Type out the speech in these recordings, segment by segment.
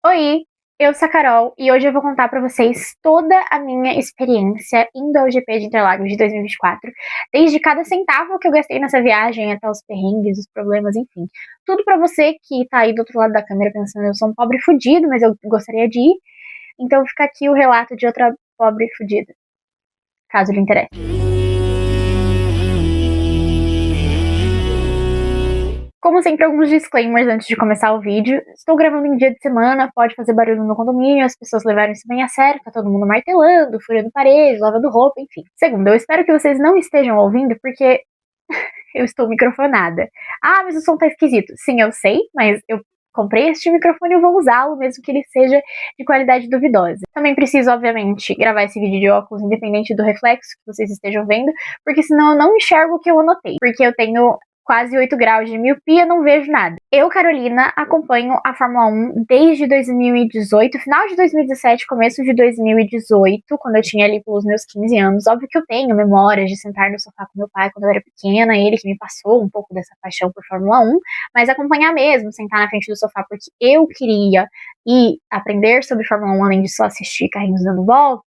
Oi, eu sou a Carol e hoje eu vou contar pra vocês toda a minha experiência indo ao GP de Interlagos de 2024, desde cada centavo que eu gastei nessa viagem até os perrengues, os problemas, enfim. Tudo pra você que tá aí do outro lado da câmera pensando, eu sou um pobre fudido, mas eu gostaria de ir. Então fica aqui o relato de outra pobre fudida, caso lhe interesse. Como sempre, alguns disclaimers antes de começar o vídeo. Estou gravando em dia de semana, pode fazer barulho no condomínio, as pessoas levaram isso bem a sério, tá todo mundo martelando, furando parede, lavando roupa, enfim. Segundo, eu espero que vocês não estejam ouvindo porque eu estou microfonada. Ah, mas o som tá esquisito. Sim, eu sei, mas eu comprei este microfone e eu vou usá-lo, mesmo que ele seja de qualidade duvidosa. Também preciso, obviamente, gravar esse vídeo de óculos, independente do reflexo que vocês estejam vendo, porque senão eu não enxergo o que eu anotei. Porque eu tenho quase 8 graus de miopia, não vejo nada. Eu, Carolina, acompanho a Fórmula 1 desde 2018, final de 2017, começo de 2018, quando eu tinha ali pelos meus 15 anos. Óbvio que eu tenho memórias de sentar no sofá com meu pai quando eu era pequena, ele que me passou um pouco dessa paixão por Fórmula 1, mas acompanhar mesmo, sentar na frente do sofá porque eu queria e aprender sobre Fórmula 1, além de só assistir carrinhos dando volta,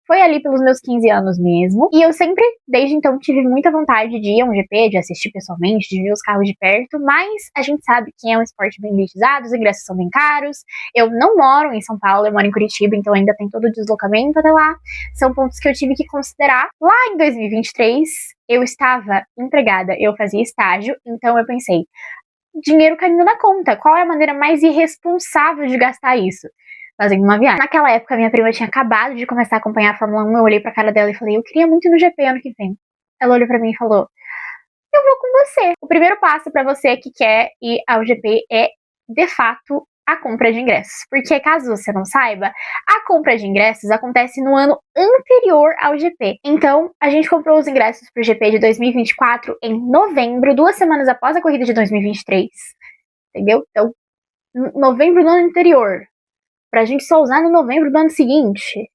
foi ali pelos meus 15 anos mesmo. E eu sempre, desde então, tive muita vontade de ir a um GP, de assistir pessoalmente, de ver os carros de perto, mas a gente sabe que é um esporte bem elitizado, os ingressos são bem caros. Eu não moro em São Paulo, eu moro em Curitiba, então ainda tem todo o deslocamento até lá. São pontos que eu tive que considerar. Lá em 2023, eu estava empregada, eu fazia estágio, então eu pensei, dinheiro caindo na conta, qual é a maneira mais irresponsável de gastar isso? Fazendo uma viagem. Naquela época, minha prima tinha acabado de começar a acompanhar a Fórmula 1, eu olhei pra cara dela e falei, eu queria muito ir no GP ano que vem. Ela olhou pra mim e falou, eu vou com você. O primeiro passo pra você que quer ir ao GP é, de fato, a compra de ingressos. Porque, caso você não saiba, a compra de ingressos acontece no ano anterior ao GP. Então, a gente comprou os ingressos pro GP de 2024 em novembro, 2 semanas após a corrida de 2023. Entendeu? Então, novembro do ano anterior. Pra gente só usar no novembro do ano seguinte.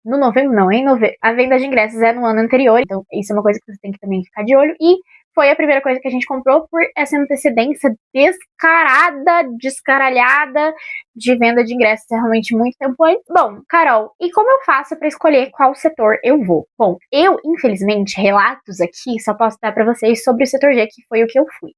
No novembro não, em novembro. A venda de ingressos é no ano anterior, então isso é uma coisa que você tem que também ficar de olho. E foi a primeira coisa que a gente comprou por essa antecedência descarada, descaralhada de venda de ingressos realmente muito tempo antes. Bom, Carol, e como eu faço para escolher qual setor eu vou? Bom, eu, infelizmente, relatos aqui só posso dar para vocês sobre o setor G, que foi o que eu fui.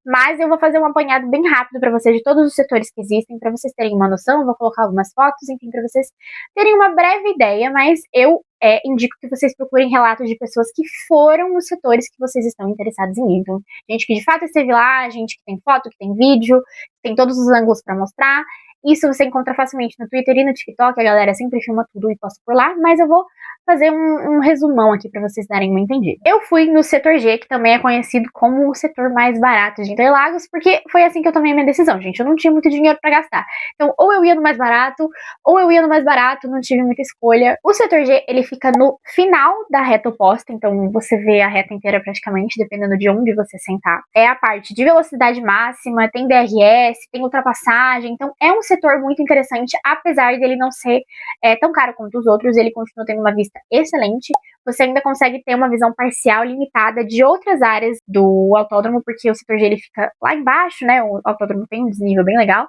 Mas eu vou fazer um apanhado bem rápido para vocês de todos os setores que existem, para vocês terem uma noção. Eu vou colocar algumas fotos, enfim, para vocês terem uma breve ideia, mas eu indico que vocês procurem relatos de pessoas que foram nos setores que vocês estão interessados em ir. Então, gente que de fato esteve lá, gente que tem foto, que tem vídeo, que tem todos os ângulos para mostrar. Isso você encontra facilmente no Twitter e no TikTok, a galera sempre filma tudo e posta por lá, mas eu vou fazer um resumão aqui para vocês darem uma entendida. Eu fui no setor G, que também é conhecido como o setor mais barato de Interlagos, porque foi assim que eu tomei a minha decisão, gente. Eu não tinha muito dinheiro para gastar. Então, ou eu ia no mais barato, ou eu ia no mais barato, não tive muita escolha. O setor G, ele fica no final da reta oposta, então você vê a reta inteira praticamente, dependendo de onde você sentar. É a parte de velocidade máxima, tem DRS, tem ultrapassagem, então é um setor muito interessante, apesar dele não ser tão caro quanto os outros, ele continua tendo uma vista excelente. Você ainda consegue ter uma visão parcial limitada de outras áreas do autódromo, porque o setor G ele fica lá embaixo, né? O autódromo tem um desnível bem legal.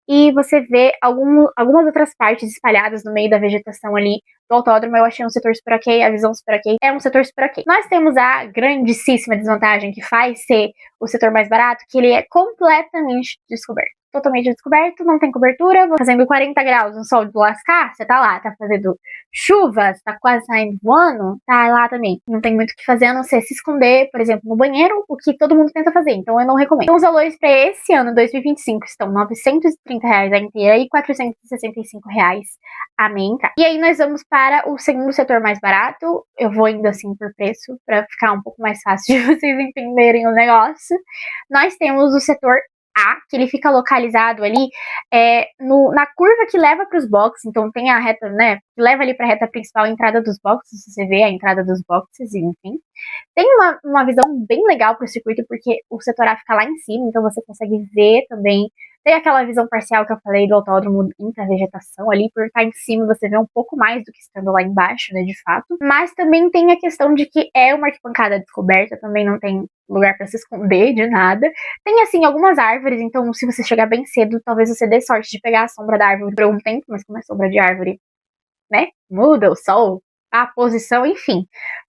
E você vê algumas outras partes espalhadas no meio da vegetação ali do autódromo. Eu achei um setor super ok, a visão super ok. É um setor super ok. Nós temos a grandíssima desvantagem que faz ser o setor mais barato, que ele é completamente descoberto. Totalmente descoberto, não tem cobertura, fazendo 40 graus no sol de lascar, você tá lá, tá fazendo chuva, tá quase saindo voando, tá lá também. Não tem muito o que fazer a não ser se esconder, por exemplo, no banheiro, o que todo mundo tenta fazer, então eu não recomendo. Então os valores para esse ano, 2025, estão R$ 930 a inteira e R$ 465 a meia entrada. E aí nós vamos para o segundo setor mais barato, eu vou indo assim por preço, para ficar um pouco mais fácil de vocês entenderem o negócio. Nós temos o setor A, que ele fica localizado ali na curva que leva para os boxes, então tem a reta, né, que leva ali para a reta principal, a entrada dos boxes, você vê a entrada dos boxes, enfim. Tem uma visão bem legal para o circuito, porque o setor A fica lá em cima, então você consegue ver também Tem aquela visão parcial que eu falei do autódromo entre a vegetação ali, por estar em cima você vê um pouco mais do que estando lá embaixo, né, de fato. Mas também tem a questão de que é uma arquibancada descoberta, também não tem lugar para se esconder de nada. Tem, assim, algumas árvores, então se você chegar bem cedo, talvez você dê sorte de pegar a sombra da árvore por um tempo, mas como é sombra de árvore, né, muda o sol, a posição, enfim.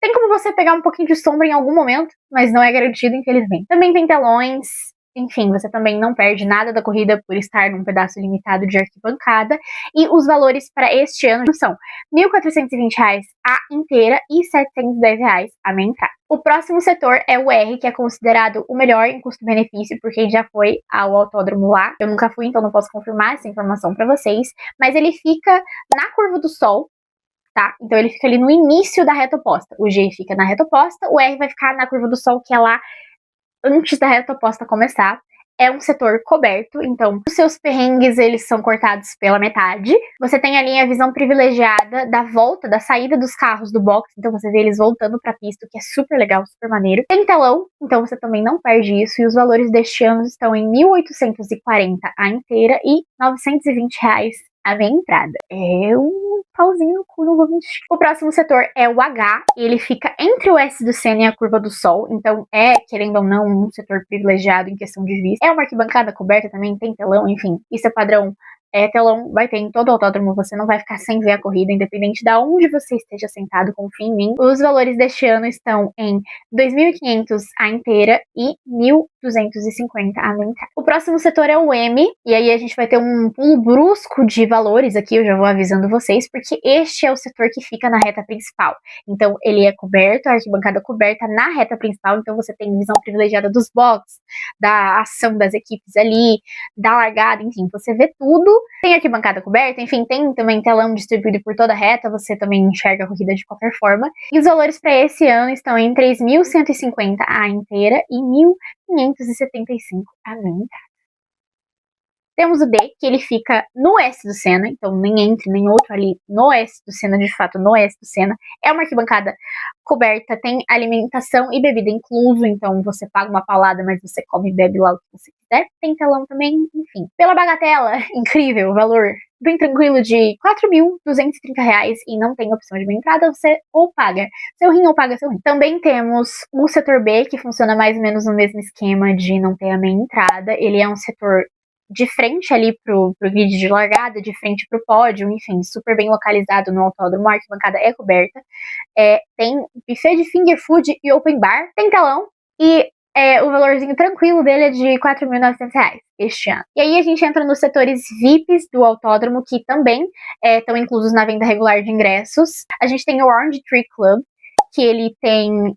Tem como você pegar um pouquinho de sombra em algum momento, mas não é garantido, infelizmente. Também tem telões, enfim, você também não perde nada da corrida por estar num pedaço limitado de arquibancada. E os valores para este ano são R$ 1.420 a inteira e R$ 710 a meia entrada. O próximo setor é o R, que é considerado o melhor em custo-benefício por quem já foi ao autódromo lá. Eu nunca fui, então não posso confirmar essa informação para vocês, mas ele fica na curva do Sol, tá? Então ele fica ali no início da reta oposta. O G fica na reta oposta, o R vai ficar na curva do Sol, que é lá antes da reta oposta começar. É um setor coberto, então os seus perrengues eles são cortados pela metade. Você tem ali a visão privilegiada da volta, da saída dos carros do box, então você vê eles voltando pra pista, o que é super legal, super maneiro. Tem telão, então você também não perde isso, e os valores deste ano estão em R$ 1.840 a inteira e R$ 920 a meia entrada. É um pauzinho no cu, não vou mentir. O próximo setor é o H, ele fica entre o S do Senna e a curva do Sol, então é, querendo ou não, um setor privilegiado em questão de vista. É uma arquibancada coberta também, tem telão, enfim, isso é padrão. Telão vai ter em todo o autódromo, você não vai ficar sem ver a corrida, independente de onde você esteja sentado, confia em mim. Os valores deste ano estão em 2.500 a inteira e 1.250 a meia entrada. O próximo setor é o M, e aí a gente vai ter um pulo brusco de valores aqui, eu já vou avisando vocês, porque este é o setor que fica na reta principal. Então ele é coberto, a arquibancada coberta na reta principal, então você tem visão privilegiada dos boxes, da ação das equipes ali, da largada, enfim, você vê tudo. Tem arquibancada coberta, enfim, tem também telão distribuído por toda a reta, você também enxerga a corrida de qualquer forma. E os valores para esse ano estão em 3.150 a inteira e 1.575 a meia entrada. Temos o D, que ele fica no S do Senna, então nem entre nem outro ali no S do Senna, de fato, no S do Senna. É uma arquibancada coberta, tem alimentação e bebida incluso, então você paga uma paulada, mas você come e bebe lá o que você quiser. Tem telão também, enfim. Pela bagatela, incrível, o valor bem tranquilo de R$ 4.230 e não tem opção de meia entrada, você ou paga seu rim ou paga seu rim. Também temos o setor B, que funciona mais ou menos no mesmo esquema de não ter a meia entrada. Ele é um setor de frente ali pro grid de largada, de frente pro pódio, enfim, super bem localizado no autódromo, a arquibancada é coberta. Tem buffet de finger food e open bar, tem telão, e o valorzinho tranquilo dele é de R$ 4.900 este ano. E aí a gente entra nos setores VIPs do autódromo, que também estão inclusos na venda regular de ingressos. A gente tem o Orange Tree Club, que ele tem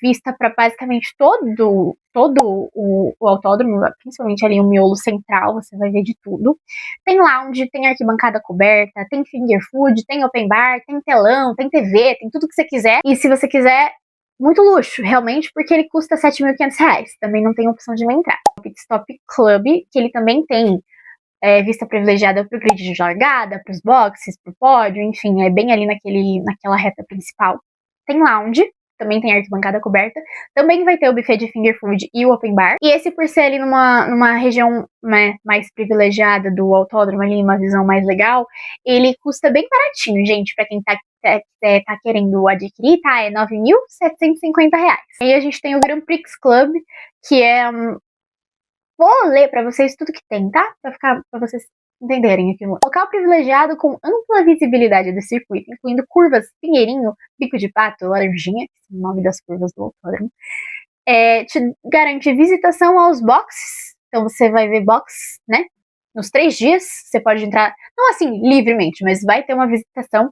vista para basicamente todo o autódromo, principalmente ali o miolo central, você vai ver de tudo. Tem lounge, tem arquibancada coberta, tem finger food, tem open bar, tem telão, tem TV, tem tudo que você quiser. E se você quiser, muito luxo, realmente, porque ele custa R$ 7.500. Também não tem opção de entrar. O Pit Stop Club, que ele também tem vista privilegiada para o grid de largada, para os boxes, para o pódio, enfim, é bem ali naquela reta principal. Tem lounge, também tem arquibancada coberta, também vai ter o buffet de finger food e o open bar. E esse, por ser ali numa região, né, mais privilegiada do autódromo, ali, uma visão mais legal, ele custa bem baratinho, gente, pra quem tá querendo adquirir, tá? É R$ 9.750. Aí a gente tem o Grand Prix Club, que é vou ler pra vocês tudo que tem, tá? Pra vocês entenderem aqui. Local privilegiado com ampla visibilidade do circuito, incluindo curvas Pinheirinho, Bico de Pato, Laranjinha, esse é o nome das curvas do autódromo. Te garante visitação aos boxes, então você vai ver box, né? Nos 3 dias, você pode entrar, não assim, livremente, mas vai ter uma visitação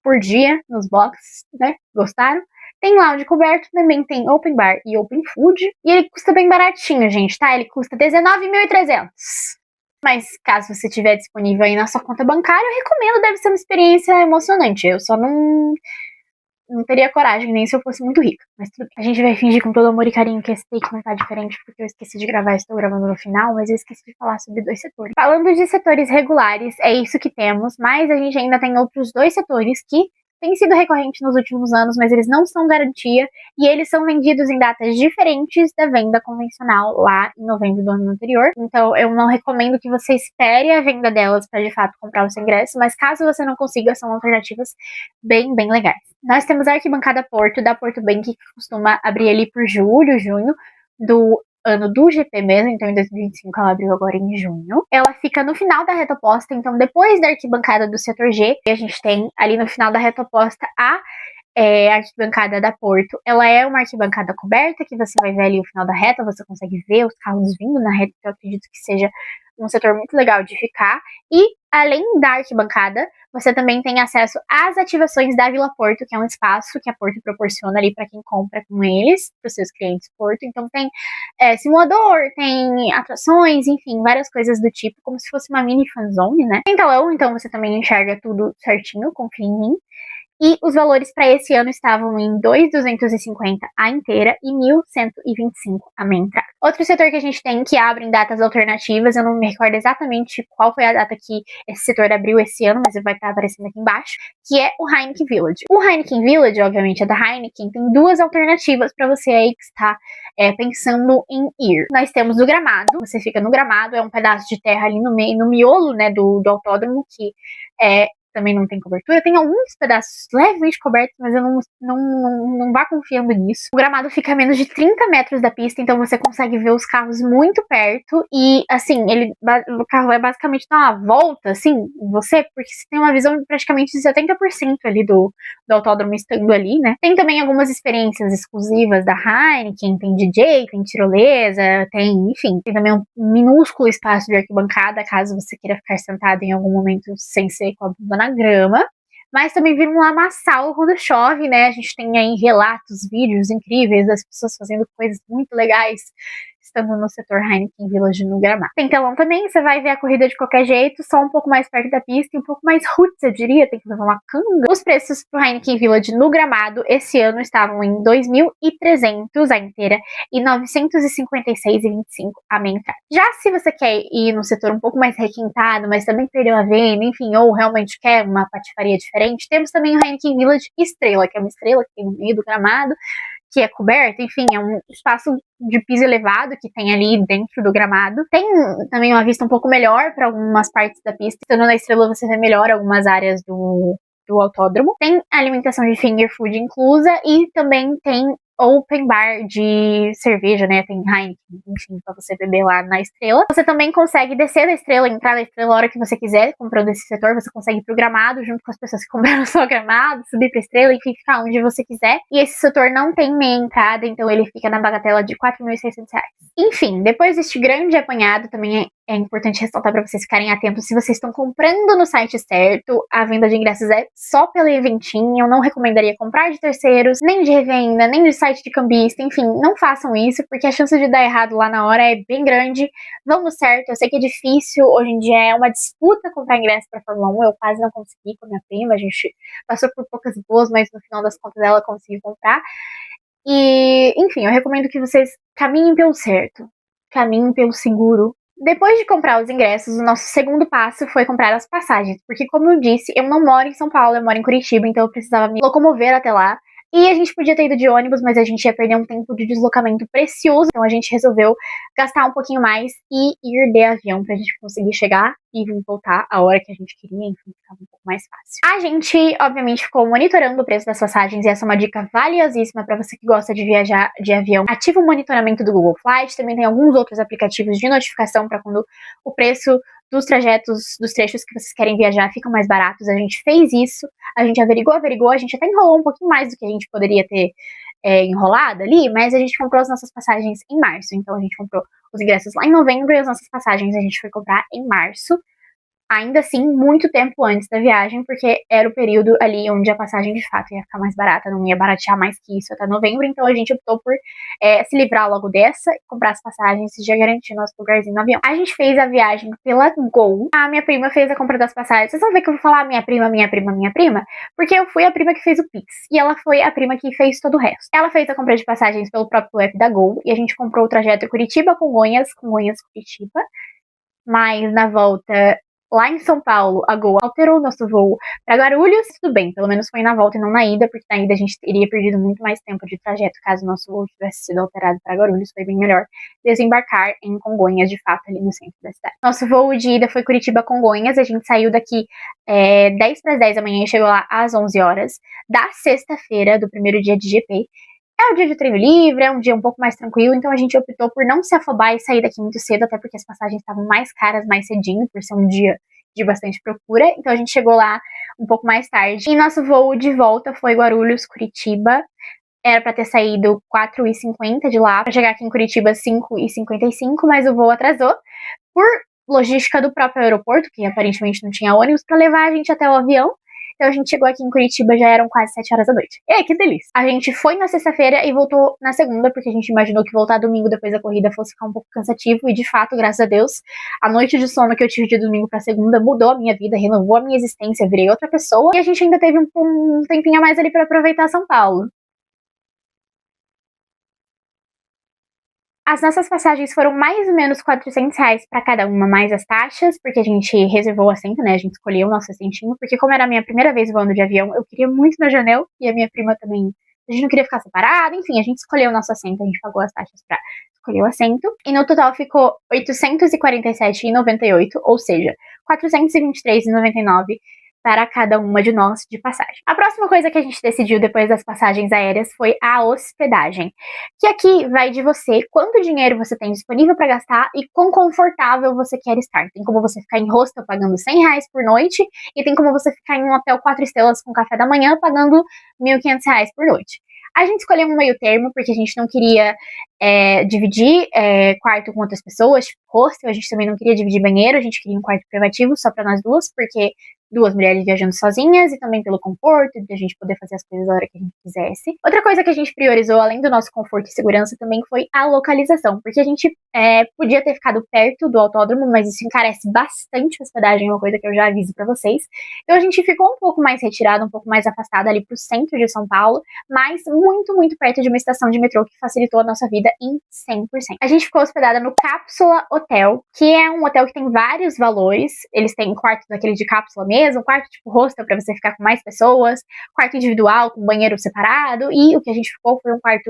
por dia nos boxes, né? Gostaram? Tem lounge coberto, também tem open bar e open food. E ele custa bem baratinho, gente, tá? Ele custa R$19.300. Mas caso você tiver disponível aí na sua conta bancária, eu recomendo, deve ser uma experiência emocionante. Eu só não teria coragem, nem se eu fosse muito rica. Mas tudo bem. A gente vai fingir com todo amor e carinho que esse take não tá diferente, porque eu esqueci de gravar, estou gravando no final, mas eu esqueci de falar sobre 2 setores. Falando de setores regulares, é isso que temos, mas a gente ainda tem outros 2 setores que tem sido recorrente nos últimos anos, mas eles não são garantia e eles são vendidos em datas diferentes da venda convencional lá em novembro do ano anterior. Então eu não recomendo que você espere a venda delas para de fato comprar o seu ingresso, mas caso você não consiga, são alternativas bem legais. Nós temos a Arquibancada Porto, da Porto Bank, que costuma abrir ali por julho, junho, do ano do GP mesmo, então em 2025 ela abriu agora em junho. Ela fica no final da reta oposta, então depois da arquibancada do setor G, a gente tem ali no final da reta oposta a arquibancada da Porto. Ela é uma arquibancada coberta, que você vai ver ali o final da reta, você consegue ver os carros vindo na reta, que eu acredito que seja um setor muito legal de ficar. E, além da arquibancada, você também tem acesso às ativações da Vila Porto, que é um espaço que a Porto proporciona ali para quem compra com eles, para os seus clientes Porto. Então tem simulador, tem atrações, enfim, várias coisas do tipo, como se fosse uma mini fanzone, né? Tem telão, então você também enxerga tudo certinho, confia em mim. E os valores para esse ano estavam em 2.250 a inteira e 1.125 a meia entrada. Outro setor que a gente tem que abre em datas alternativas, eu não me recordo exatamente qual foi a data que esse setor abriu esse ano, mas vai estar aparecendo aqui embaixo, que é o Heineken Village. O Heineken Village, obviamente, é da Heineken, tem duas alternativas para você aí que está pensando em ir. Nós temos o gramado, você fica no gramado, é um pedaço de terra ali no meio, no miolo, né, do autódromo, que também não tem cobertura. Tem alguns pedaços levemente cobertos, mas eu não vá confiando nisso. O gramado fica a menos de 30 metros da pista, então você consegue ver os carros muito perto. E, assim, o carro vai basicamente dar uma volta, assim, em você, porque você tem uma visão de praticamente de 70% ali do autódromo estando ali, né? Tem também algumas experiências exclusivas da Heineken, tem DJ, tem tirolesa, enfim, tem também um minúsculo espaço de arquibancada, caso você queira ficar sentado em algum momento sem ser com a bunda na grama, mas também vira um lamaçal quando chove, né? A gente tem aí relatos, vídeos incríveis das pessoas fazendo coisas muito legais estando no setor Heineken Village no gramado. Tem telão também, você vai ver a corrida de qualquer jeito, só um pouco mais perto da pista e um pouco mais roots, eu diria, tem que levar uma canga. Os preços pro Heineken Village no gramado esse ano estavam em 2.300 a inteira e 956,25 a meia entrada. Já se você quer ir no setor um pouco mais requintado, mas também perdeu a venda, enfim, ou realmente quer uma patifaria diferente, temos também o Heineken Village Estrela, que é uma estrela que tem no meio do gramado, que é coberto, enfim, é um espaço de piso elevado que tem ali dentro do gramado. Tem também uma vista um pouco melhor para algumas partes da pista. Estando na estrela você vê melhor algumas áreas do autódromo. Tem alimentação de finger food inclusa e também tem open bar de cerveja, né? Tem Heineken, enfim, pra você beber lá na estrela. Você também consegue descer da estrela, entrar na estrela a hora que você quiser, comprando esse setor. Você consegue ir pro gramado junto com as pessoas que compraram só gramado, subir pra estrela, enfim, ficar onde você quiser. E esse setor não tem meia entrada, então ele fica na bagatela de R$4.600. Enfim, depois deste grande apanhado, também é importante ressaltar para vocês ficarem atentos se vocês estão comprando no site certo. A venda de ingressos é só pelo eventinho. Eu não recomendaria comprar de terceiros, nem de revenda, nem de site de cambista. Enfim, não façam isso, porque a chance de dar errado lá na hora é bem grande. Vão no certo. Eu sei que é difícil. Hoje em dia é uma disputa comprar ingresso para Fórmula 1. Eu quase não consegui com a minha prima. A gente passou por poucas boas, mas no final das contas ela conseguiu comprar. E, enfim, eu recomendo que vocês caminhem pelo certo. Caminhem pelo seguro. Depois de comprar os ingressos, o nosso segundo passo foi comprar as passagens, porque como eu disse, eu não moro em São Paulo, eu moro em Curitiba, então eu precisava me locomover até lá. E a gente podia ter ido de ônibus, mas a gente ia perder um tempo de deslocamento precioso, então a gente resolveu gastar um pouquinho mais e ir de avião pra gente conseguir chegar e voltar a hora que a gente queria, enfim, ficava um pouco mais fácil. A gente, obviamente, ficou monitorando o preço das passagens, e essa é uma dica valiosíssima para você que gosta de viajar de avião. Ativa o monitoramento do Google Flights, também tem alguns outros aplicativos de notificação para quando o preço dos trajetos, dos trechos que vocês querem viajar ficam mais baratos. A gente fez isso, a gente averigou, a gente até enrolou um pouquinho mais do que a gente poderia ter enrolado ali, mas a gente comprou as nossas passagens em março. Então a gente comprou os ingressos lá em novembro e as nossas passagens a gente foi comprar em março. Ainda assim, muito tempo antes da viagem, porque era o período ali onde a passagem de fato ia ficar mais barata, não ia baratear mais que isso até novembro, então a gente optou por se livrar logo dessa, comprar as passagens e já garantir nosso lugarzinho no avião. A gente fez a viagem pela Gol, a minha prima fez a compra das passagens. Vocês vão ver que eu vou falar minha prima, porque eu fui a prima que fez o Pix, e ela foi a prima que fez todo o resto. Ela fez a compra de passagens pelo próprio app da Gol, e a gente comprou o trajeto Curitiba-Congonhas, Congonhas-Curitiba, mas na volta lá em São Paulo, a Gol alterou o nosso voo para Guarulhos. Tudo bem, pelo menos foi na volta e não na ida, porque na ida a gente teria perdido muito mais tempo de trajeto caso o nosso voo tivesse sido alterado para Guarulhos. Foi bem melhor desembarcar em Congonhas, de fato, ali no centro da cidade. Nosso voo de ida foi Curitiba-Congonhas. A gente saiu daqui 10 para as 10 da manhã e chegou lá às 11 horas da sexta-feira, do primeiro dia de GP. É um dia de treino livre, é um dia um pouco mais tranquilo, então a gente optou por não se afobar e sair daqui muito cedo, até porque as passagens estavam mais caras mais cedinho, por ser um dia de bastante procura, então a gente chegou lá um pouco mais tarde. E nosso voo de volta foi Guarulhos-Curitiba. Era pra ter saído 4h50 de lá, pra chegar aqui em Curitiba 5h55, mas o voo atrasou por logística do próprio aeroporto, que aparentemente não tinha ônibus pra levar a gente até o avião. Então a gente chegou aqui em Curitiba, já eram quase 7 horas da noite. Que delícia! A gente foi na sexta-feira e voltou na segunda, porque a gente imaginou que voltar domingo depois da corrida fosse ficar um pouco cansativo. E de fato, graças a Deus, a noite de sono que eu tive de domingo pra segunda mudou a minha vida, renovou a minha existência, virei outra pessoa. E a gente ainda teve um tempinho a mais ali pra aproveitar São Paulo. As nossas passagens foram mais ou menos R$400 para cada uma, mais as taxas, porque a gente reservou o assento, né? A gente escolheu o nosso assentinho, porque como era a minha primeira vez voando de avião, eu queria muito na janela, e a minha prima também. A gente não queria ficar separada, enfim, a gente escolheu o nosso assento, a gente pagou as taxas pra escolher o assento, e no total ficou R$847,98, ou seja, R$423,99 para cada uma de nós de passagem. A próxima coisa que a gente decidiu depois das passagens aéreas foi a hospedagem, que aqui vai de você, quanto dinheiro você tem disponível para gastar e quão confortável você quer estar. Tem como você ficar em hostel pagando R$100 por noite e tem como você ficar em um hotel 4 estrelas com café da manhã pagando R$1.500 por noite. A gente escolheu um meio termo porque a gente não queria dividir quarto com outras pessoas, tipo hostel, a gente também não queria dividir banheiro, a gente queria um quarto privativo só para nós duas, porque duas mulheres viajando sozinhas e também pelo conforto, de a gente poder fazer as coisas a hora que a gente quisesse. Outra coisa que a gente priorizou, além do nosso conforto e segurança, também foi a localização, porque a gente podia ter ficado perto do autódromo, mas isso encarece bastante a hospedagem, é uma coisa que eu já aviso pra vocês. Então a gente ficou um pouco mais retirado, um pouco mais afastado ali pro centro de São Paulo, mas muito, muito perto de uma estação de metrô que facilitou a nossa vida em 100%. A gente ficou hospedada no Cápsula Hotel, que é um hotel que tem vários valores. Eles têm quarto daquele de cápsula mesmo, quarto tipo hostel pra você ficar com mais pessoas, quarto individual com banheiro separado, e o que a gente ficou foi um quarto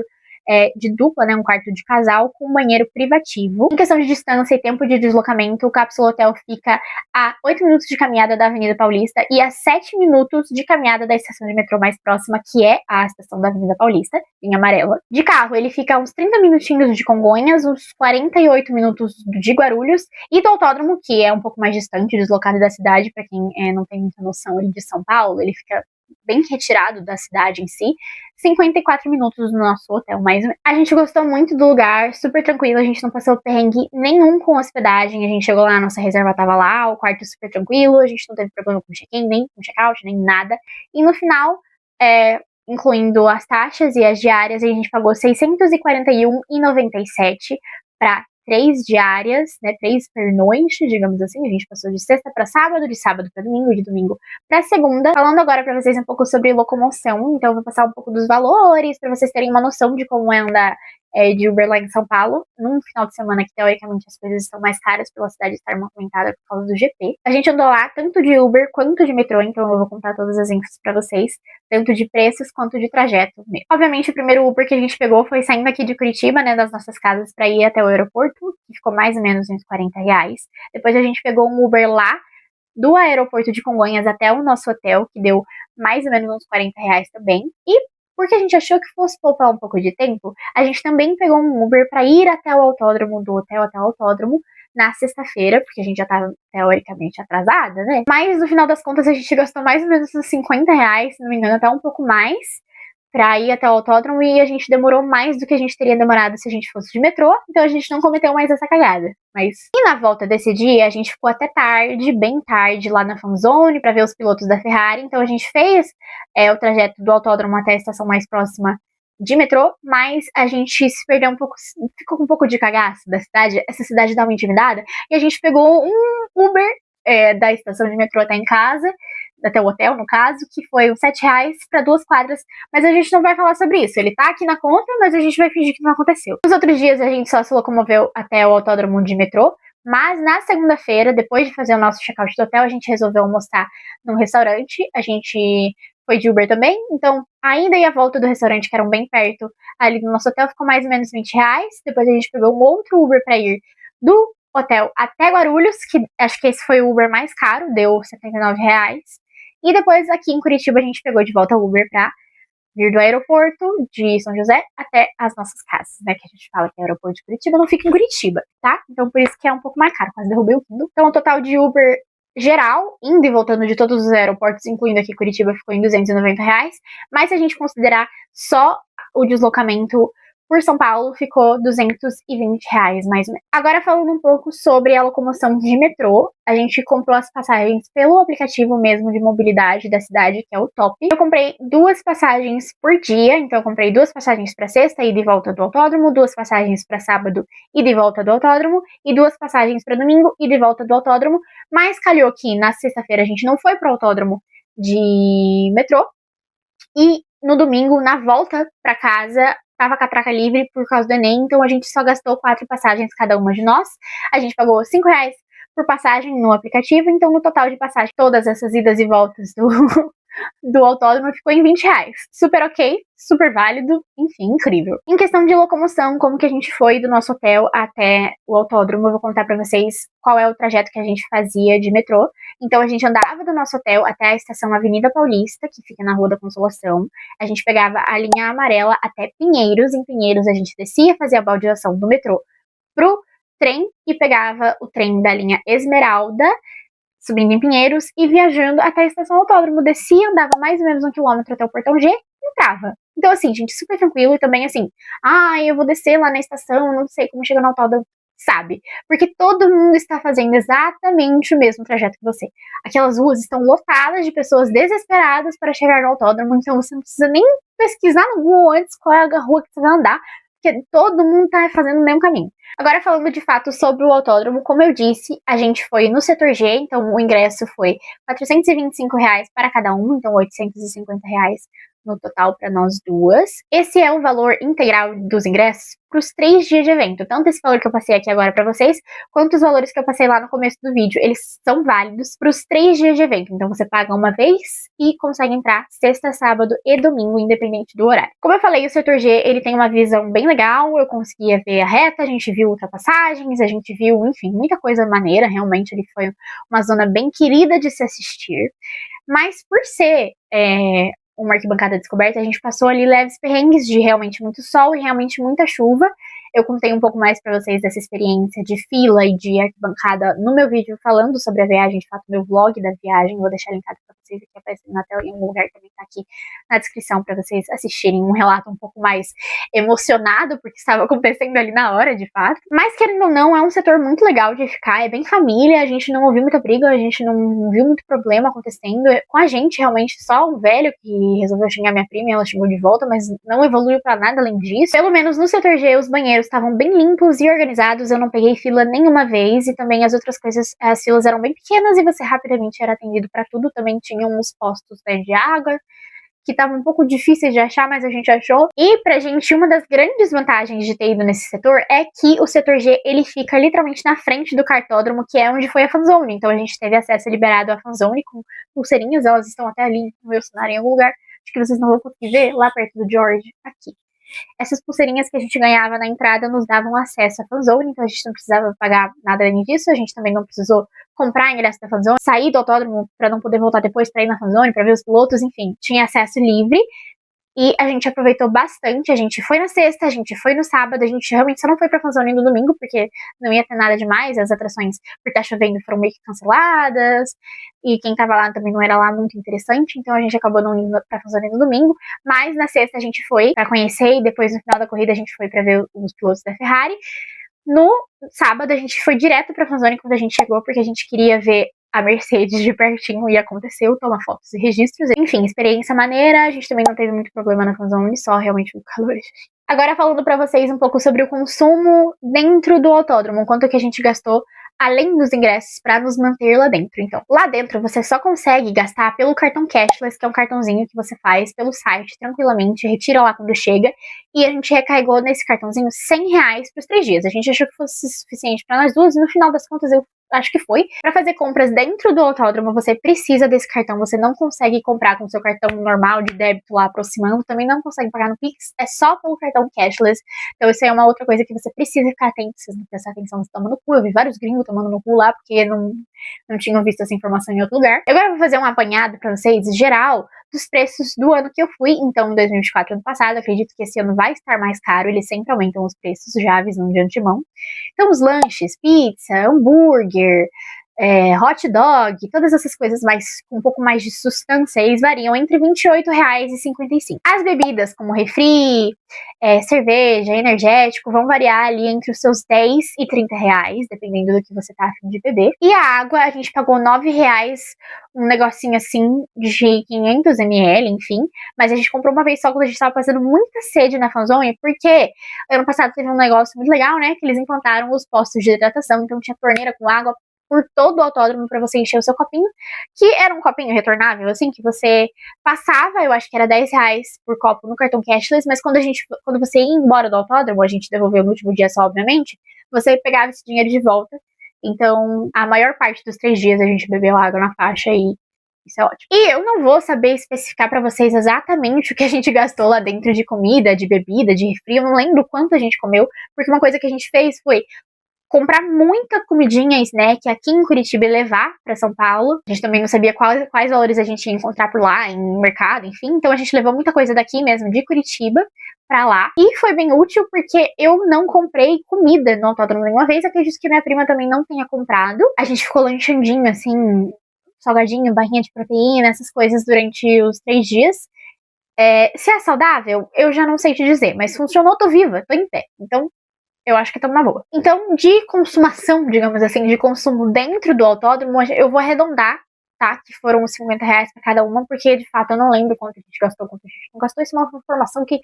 de dupla, né, um quarto de casal com banheiro privativo. Em questão de distância e tempo de deslocamento, o Cápsula Hotel fica a 8 minutos de caminhada da Avenida Paulista e a 7 minutos de caminhada da estação de metrô mais próxima, que é a estação da Avenida Paulista, em amarela. De carro, ele fica a uns 30 minutinhos de Congonhas, uns 48 minutos de Guarulhos, e do autódromo, que é um pouco mais distante, deslocado da cidade, para quem não tem muita noção ali de São Paulo, ele fica bem retirado da cidade em si, 54 minutos no nosso hotel, mas a gente gostou muito do lugar, super tranquilo, a gente não passou perrengue nenhum com hospedagem, a gente chegou lá, a nossa reserva tava lá, o quarto super tranquilo, a gente não teve problema com check-in, nem com check-out, nem nada, e no final, incluindo as taxas e as diárias, a gente pagou R$641,97 para 3 diárias, né, 3 pernoite, digamos assim, a gente passou de sexta para sábado, de sábado para domingo, de domingo para segunda. Falando agora para vocês um pouco sobre locomoção, então eu vou passar um pouco dos valores, para vocês terem uma noção de como é andar de Uber lá em São Paulo, num final de semana que teoricamente as coisas estão mais caras pela cidade estar movimentada por causa do GP. A gente andou lá tanto de Uber quanto de metrô, então eu vou contar todas as infos pra vocês, tanto de preços quanto de trajeto mesmo. Obviamente o primeiro Uber que a gente pegou foi saindo aqui de Curitiba, né, das nossas casas pra ir até o aeroporto, que ficou mais ou menos uns R$40. Depois a gente pegou um Uber lá do aeroporto de Congonhas até o nosso hotel, que deu mais ou menos uns R$40 também. E porque a gente achou que fosse poupar um pouco de tempo, a gente também pegou um Uber para ir até o autódromo, do hotel até o autódromo, na sexta-feira, porque a gente já tava teoricamente atrasada, né? Mas no final das contas a gente gastou mais ou menos uns R$50, se não me engano, até um pouco mais, pra ir até o autódromo, e a gente demorou mais do que a gente teria demorado se a gente fosse de metrô, então a gente não cometeu mais essa cagada. E na volta desse dia, a gente ficou até tarde, bem tarde, lá na fanzone, pra ver os pilotos da Ferrari, então a gente fez o trajeto do autódromo até a estação mais próxima de metrô, mas a gente se perdeu um pouco, ficou com um pouco de cagaço da cidade, essa cidade dá uma intimidada, e a gente pegou um Uber da estação de metrô até em casa, até o hotel, no caso, que foi uns R$7 para 2 quadras, mas a gente não vai falar sobre isso. Ele tá aqui na conta, mas a gente vai fingir que não aconteceu. Nos outros dias a gente só se locomoveu até o autódromo de metrô, Mas na segunda-feira, depois de fazer o nosso check-out do hotel, a gente resolveu almoçar num restaurante. A gente foi de Uber também, então a ida e a volta do restaurante, que eram bem perto ali do nosso hotel, ficou mais ou menos R$ 20. Depois a gente pegou um outro Uber para ir do hotel até Guarulhos, que acho que esse foi o Uber mais caro, deu R$ 79. E depois aqui em Curitiba a gente pegou de volta o Uber pra vir do aeroporto de São José até as nossas casas, né? Que a gente fala que o aeroporto de Curitiba não fica em Curitiba, tá? Então por isso que é um pouco mais caro, quase derrubei o Kindle. Então o total de Uber geral, indo e voltando de todos os aeroportos, incluindo aqui Curitiba, ficou em R$ 290. Mas se a gente considerar só o deslocamento por São Paulo, ficou R$ 220, mais ou menos. Agora falando um pouco sobre a locomoção de metrô, a gente comprou as passagens pelo aplicativo mesmo de mobilidade da cidade, que é o Top. Eu comprei 2 passagens por dia, então eu comprei 2 passagens para sexta, ida e volta do autódromo, 2 passagens para sábado, ida e volta do autódromo, e 2 passagens para domingo, ida e volta do autódromo, mas calhou que na sexta-feira a gente não foi para o autódromo de metrô, e no domingo, na volta para casa, tava com a catraca livre por causa do Enem, então a gente só gastou 4 passagens cada uma de nós. A gente pagou R$ 5 por passagem no aplicativo, então no total de passagem, todas essas idas e voltas do autódromo ficou em R$ 20. Super ok, super válido, enfim, incrível. Em questão de locomoção, como que a gente foi do nosso hotel até o autódromo, eu vou contar pra vocês qual é o trajeto que a gente fazia de metrô. Então a gente andava do nosso hotel até a estação Avenida Paulista, que fica na Rua da Consolação. A gente pegava a linha amarela até Pinheiros. Em Pinheiros a gente descia, fazia a baldeação do metrô pro trem e pegava o trem da linha Esmeralda, subindo em Pinheiros e viajando até a estação Autódromo. Descia, andava mais ou menos 1 quilômetro até o portão G e entrava. Então, assim, gente, super tranquilo. E também, assim, eu vou descer lá na estação, não sei como chega no autódromo, sabe? Porque todo mundo está fazendo exatamente o mesmo trajeto que você. Aquelas ruas estão lotadas de pessoas desesperadas para chegar no autódromo, então você não precisa nem pesquisar no Google antes qual é a rua que você vai andar, porque todo mundo tá fazendo o mesmo caminho. Agora falando de fato sobre o autódromo, como eu disse, a gente foi no setor G, então o ingresso foi R$ 425 para cada um, então R$ 850 no total para nós duas. Esse é o valor integral dos ingressos para os 3 dias de evento. Tanto esse valor que eu passei aqui agora para vocês, quanto os valores que eu passei lá no começo do vídeo. Eles são válidos para os 3 dias de evento. Então você paga uma vez e consegue entrar sexta, sábado e domingo, independente do horário. Como eu falei, o setor G ele tem uma visão bem legal. Eu conseguia ver a reta, a gente viu ultrapassagens, a gente viu, enfim, muita coisa maneira. Realmente ele foi uma zona bem querida de se assistir. Mas por ser uma arquibancada descoberta, a gente passou ali leves perrengues de realmente muito sol e realmente muita chuva. Eu contei um pouco mais pra vocês dessa experiência de fila e de arquibancada no meu vídeo falando sobre a viagem, de fato, meu vlog da viagem. Vou deixar linkado pra vocês aqui, aparecendo na tela, em algum lugar também tá aqui na descrição pra vocês assistirem um relato um pouco mais emocionado, porque estava acontecendo ali na hora, de fato. Mas, querendo ou não, é um setor muito legal de ficar, é bem família, a gente não ouviu muita briga, a gente não viu muito problema acontecendo. Com a gente, realmente, só um velho que resolveu xingar minha prima e ela xingou de volta, mas não evoluiu pra nada além disso. Pelo menos no setor G, os banheiros estavam bem limpos e organizados, eu não peguei fila nenhuma vez, e também as outras coisas, as filas eram bem pequenas e você rapidamente era atendido pra tudo. Também tinham uns postos de água, que estavam um pouco difíceis de achar, mas a gente achou. E pra gente, uma das grandes vantagens de ter ido nesse setor é que o setor G, ele fica literalmente na frente do cartódromo, que é onde foi a fanzone. Então a gente teve acesso liberado à fanzone com pulseirinhas, elas estão até ali no meu cenário em algum lugar. Acho que vocês não vão conseguir ver, lá perto do George, aqui. Essas pulseirinhas que a gente ganhava na entrada nos davam acesso à fanzone, então a gente não precisava pagar nada além disso, a gente também não precisou comprar ingresso da fanzone, sair do autódromo para não poder voltar depois para ir na fanzone, para ver os pilotos, enfim, tinha acesso livre. E a gente aproveitou bastante, a gente foi na sexta, a gente foi no sábado, a gente realmente só não foi pra fanzone no domingo, porque não ia ter nada demais, as atrações, por estar chovendo, foram meio que canceladas, e quem tava lá também não era lá muito interessante, então a gente acabou não indo pra fanzone no domingo, mas na sexta a gente foi pra conhecer, e depois no final da corrida a gente foi pra ver os pilotos da Ferrari. No sábado a gente foi direto pra fanzone quando a gente chegou, porque a gente queria ver a Mercedes de pertinho, e aconteceu, toma fotos e registros. Enfim, experiência maneira, a gente também não teve muito problema na fanzone, só realmente muito calor. Agora falando pra vocês um pouco sobre o consumo dentro do autódromo, quanto que a gente gastou além dos ingressos para nos manter lá dentro. Então, lá dentro você só consegue gastar pelo cartão cashless, que é um cartãozinho que você faz pelo site tranquilamente, retira lá quando chega, e a gente recarregou nesse cartãozinho R$100 pros 3 dias. A gente achou que fosse suficiente para nós duas, e no final das contas eu acho que foi. Para fazer compras dentro do autódromo, você precisa desse cartão. Você não consegue comprar com seu cartão normal de débito lá aproximando. Também não consegue pagar no Pix. É só pelo cartão cashless. Então isso aí é uma outra coisa que você precisa ficar atento. Vocês não prestar atenção, você toma no cu. Eu vi vários gringos tomando no cu lá, porque não tinham visto essa informação em outro lugar. Agora eu vou fazer um apanhado para vocês, geral, dos preços do ano que eu fui. Então, em 2024, ano passado, acredito que esse ano vai estar mais caro. Eles sempre aumentam os preços, já avisando de antemão. Então, os lanches, pizza, hambúrguer, hot dog, todas essas coisas com um pouco mais de substância, eles variam entre R$28 e R$55. As bebidas, como refri, cerveja, energético, vão variar ali entre os seus R$10 e R$30, dependendo do que você tá afim de beber. E a água, a gente pagou R$9, um negocinho assim de 500 ml, enfim. Mas a gente comprou uma vez só quando a gente tava passando muita sede na Fanzone, porque ano passado teve um negócio muito legal, né, que eles implantaram os postos de hidratação, então tinha torneira com água por todo o autódromo para você encher o seu copinho, que era um copinho retornável, assim, que você passava, eu acho que era R$10 por copo no cartão cashless, mas quando você ia embora do autódromo, a gente devolveu no último dia só, obviamente, você pegava esse dinheiro de volta. Então, a maior parte dos 3 dias a gente bebeu água na faixa e isso é ótimo. E eu não vou saber especificar pra vocês exatamente o que a gente gastou lá dentro de comida, de bebida, de refri, eu não lembro quanto a gente comeu, porque uma coisa que a gente fez foi comprar muita comidinha e snack aqui em Curitiba e levar pra São Paulo. A gente também não sabia quais valores a gente ia encontrar por lá, em mercado, enfim. Então a gente levou muita coisa daqui mesmo, de Curitiba, pra lá. E foi bem útil porque eu não comprei comida no autódromo nenhuma vez. Acredito que minha prima também não tenha comprado. A gente ficou lanchandinho, assim, salgadinho, barrinha de proteína, essas coisas durante os 3 dias. Se é saudável, eu já não sei te dizer, mas funcionou, tô viva, tô em pé. Então, eu acho que estamos na boa. Então, de consumação, digamos assim, de consumo dentro do autódromo, eu vou arredondar, tá? Que foram uns R$50 para cada uma, porque de fato eu não lembro quanto a gente gastou, quanto a gente não gastou. Isso é uma informação que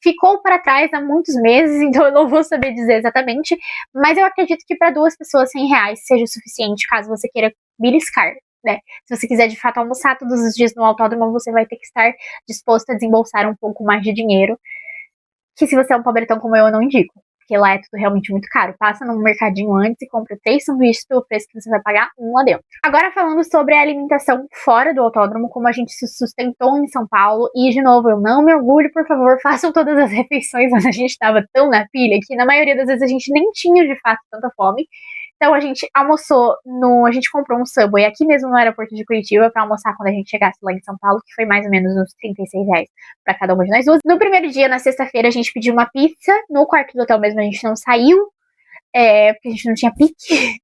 ficou para trás há muitos meses, então eu não vou saber dizer exatamente. Mas eu acredito que para 2 pessoas R$100 seja o suficiente, caso você queira beliscar, né? Se você quiser de fato almoçar todos os dias no autódromo, você vai ter que estar disposto a desembolsar um pouco mais de dinheiro, que se você é um pobretão como eu não indico. Porque lá é tudo realmente muito caro. Passa num mercadinho antes e compra 3 sanduíches pelo preço que você vai pagar lá dentro. Agora falando sobre a alimentação fora do autódromo, como a gente se sustentou em São Paulo. E, de novo, eu não me orgulho, por favor, façam todas as refeições, mas a gente estava tão na pilha que na maioria das vezes a gente nem tinha, de fato, tanta fome. Então a gente almoçou a gente comprou um Subway aqui mesmo no aeroporto de Curitiba pra almoçar quando a gente chegasse lá em São Paulo, que foi mais ou menos uns R$36 pra cada uma de nós duas. No primeiro dia, na sexta-feira, a gente pediu uma pizza. No quarto do hotel mesmo a gente não saiu, porque a gente não tinha pique.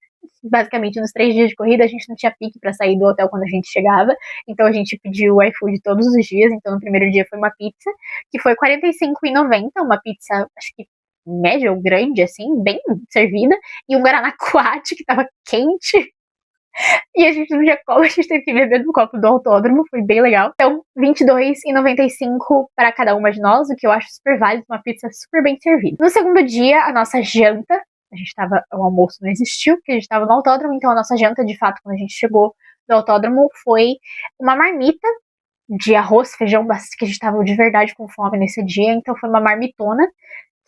Basicamente, nos 3 dias de corrida, a gente não tinha pique pra sair do hotel quando a gente chegava. Então a gente pediu o iFood todos os dias. Então no primeiro dia foi uma pizza, que foi R$45,90, uma pizza, acho que média ou grande, assim, bem servida, e um Guaraná Quat que tava quente, e a gente não tinha como, a gente teve que beber do copo do autódromo, foi bem legal. Então, R$22,95 para cada uma de nós, o que eu acho super válido, uma pizza super bem servida. No segundo dia, a nossa janta, o almoço não existiu, porque a gente tava no autódromo, então a nossa janta, de fato, quando a gente chegou do autódromo, foi uma marmita de arroz, feijão, que a gente tava de verdade com fome nesse dia, então foi uma marmitona,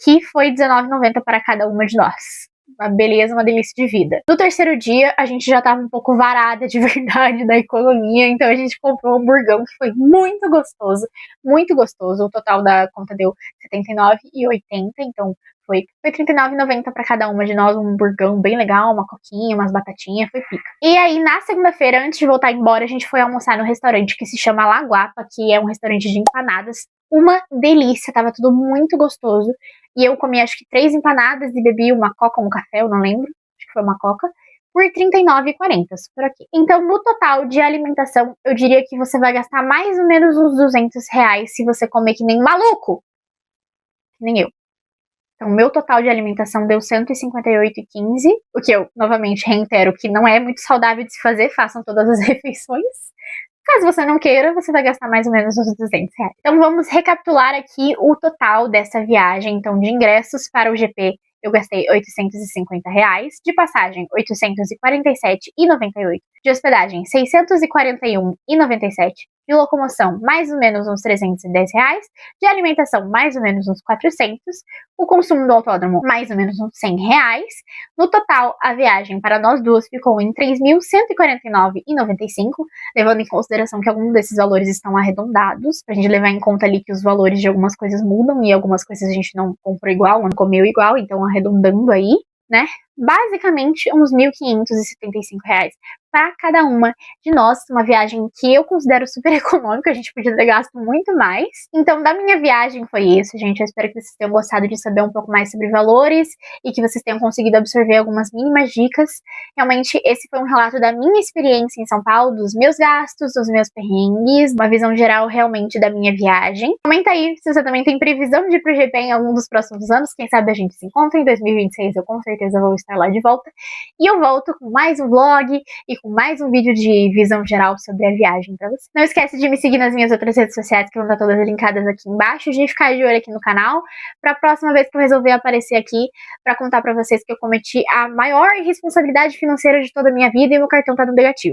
que foi R$19,90 para cada uma de nós. Uma beleza, uma delícia de vida. No terceiro dia, a gente já tava um pouco varada de verdade da economia, então a gente comprou um hamburgão que foi muito gostoso, muito gostoso. O total da conta deu R$79,80, então foi R$39,90 para cada uma de nós, um hamburgão bem legal, uma coquinha, umas batatinhas, foi pica. E aí, na segunda-feira, antes de voltar embora, a gente foi almoçar no restaurante que se chama Laguapa, que é um restaurante de empanadas. Uma delícia, tava tudo muito gostoso. E eu comi acho que 3 empanadas e bebi uma coca ou um café, eu não lembro. Acho que foi uma coca. Por R$39,40, super aqui. Então, no total de alimentação, eu diria que você vai gastar mais ou menos uns R$200 se você comer que nem um maluco. Que nem eu. Então, meu total de alimentação deu R$158,15. O que eu, novamente, reitero que não é muito saudável de se fazer. Façam todas as refeições. Caso você não queira, você vai gastar mais ou menos uns R$200. Então vamos recapitular aqui o total dessa viagem. Então, de ingressos para o GP, eu gastei R$ 850, de passagem R$ 847,98, de hospedagem R$ 641,97, de locomoção mais ou menos uns R$ 310, de alimentação mais ou menos uns 400, o consumo do autódromo mais ou menos uns R$ 100. No total, a viagem para nós duas ficou em R$ 3.149,95, levando em consideração que alguns desses valores estão arredondados, pra gente levar em conta ali que os valores de algumas coisas mudam e algumas coisas a gente não comprou igual, não comeu igual, então arredondando aí, né? Basicamente uns R$ 1.575 para cada uma de nós, uma viagem que eu considero super econômica, a gente podia ter gasto muito mais. Então, da minha viagem foi isso, gente. Eu espero que vocês tenham gostado de saber um pouco mais sobre valores e que vocês tenham conseguido absorver algumas mínimas dicas. Realmente, esse foi um relato da minha experiência em São Paulo, dos meus gastos, dos meus perrengues, uma visão geral realmente da minha viagem. Comenta aí se você também tem previsão de ir pro GP em algum dos próximos anos. Quem sabe a gente se encontra em 2026, eu com certeza vou estar lá de volta. E eu volto com mais um vlog e com mais um vídeo de visão geral sobre a viagem pra você. Não esquece de me seguir nas minhas outras redes sociais, que vão estar todas linkadas aqui embaixo, de ficar de olho aqui no canal, pra próxima vez que eu resolver aparecer aqui, pra contar pra vocês que eu cometi a maior irresponsabilidade financeira de toda a minha vida e meu cartão tá no negativo.